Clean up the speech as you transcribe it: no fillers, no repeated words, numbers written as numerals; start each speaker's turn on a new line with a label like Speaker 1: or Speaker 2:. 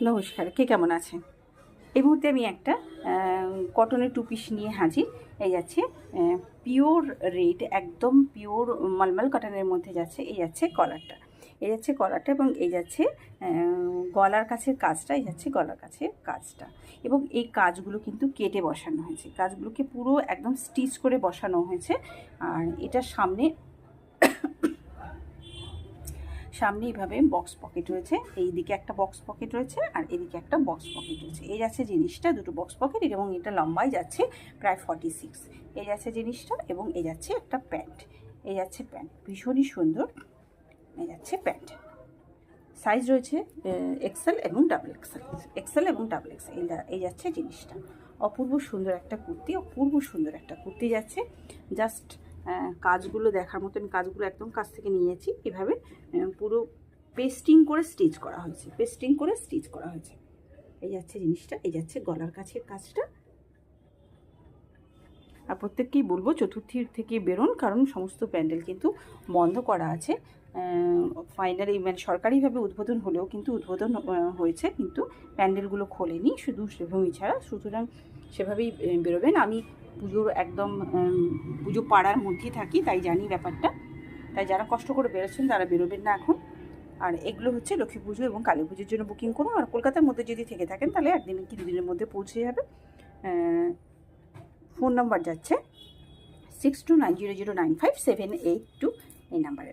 Speaker 1: নমস্কার, কে কেমন আছেন? এই মুহূর্তে আমি একটা কটনের টু পিস নিয়ে হাজির। এই যাচ্ছে পিওর রেড, একদম পিওর মলমল কটনের মধ্যে যাচ্ছে। এই যাচ্ছে কলারটা, এই যাচ্ছে কলারটা, এবং এই যাচ্ছে গলার কাছের কাজটা, এই যাচ্ছে গলার কাছের কাজটা। এবং এই কাজগুলো কিন্তু কেটে বসানো হয়েছে, কাজগুলোকে পুরো একদম স্টিচ করে বসানো হয়েছে। আর এটার সামনে এইভাবে বক্স পকেট রয়েছে, এই দিকে একটা বক্স পকেট রয়েছে আর এদিকে একটা বক্স পকেট রয়েছে। এই যাচ্ছে জিনিসটা, দুটো বক্স পকেট, এবং এটা লম্বায় যাচ্ছে প্রায় 46। এই যাচ্ছে জিনিসটা, এবং এই যাচ্ছে একটা প্যান্ট। এই যাচ্ছে প্যান্ট, ভীষণই সুন্দর। এই যাচ্ছে প্যান্ট, সাইজ রয়েছে এক্সেল এবং ডাবল এক্সেল, এক্সেল এবং ডাবল এক্সেল। এই যাচ্ছে জিনিসটা, অপূর্ব সুন্দর একটা কুর্তি, অপূর্ব সুন্দর একটা কুর্তি যাচ্ছে। জাস্ট কাজগুলো দেখার মতন, কাজগুলো একদম কাছ থেকে নিয়েছি। এভাবে পুরো পেস্টিং করে স্টিচ করা হয়েছে, পেস্টিং করে স্টিচ করা হয়েছে। এই যাচ্ছে জিনিসটা, এই যাচ্ছে গলার কাছের কাজটা। আর প্রত্যেককেই বলবো চতুর্থীর থেকে বেরোন, কারণ সমস্ত প্যান্ডেল কিন্তু বন্ধ করা আছে। ফাইনালি মানে সরকারিভাবে উদ্বোধন হলেও কিন্তু উদ্বোধন হয়েছে, কিন্তু প্যান্ডেলগুলো খোলেনি, শুধু শ্রীভূমি ছাড়া। সুতরাং সেভাবেই বেরোবেন। আমি পুজোর একদম পুজো পাড়ার মধ্যেই থাকি, তাই জানি ব্যাপারটা। তাই যারা কষ্ট করে বেরোচ্ছেন তারা বেরোবেন না এখন। আর এগুলো হচ্ছে লক্ষ্মী পুজো এবং কালী পুজোর জন্য বুকিং করুন। আর কলকাতার মধ্যে যদি থেকে থাকেন তাহলে একদিন কি দুদিনের মধ্যে পৌঁছে যাবে। ফোন নাম্বার যাচ্ছে 6290095782, এই নাম্বারে।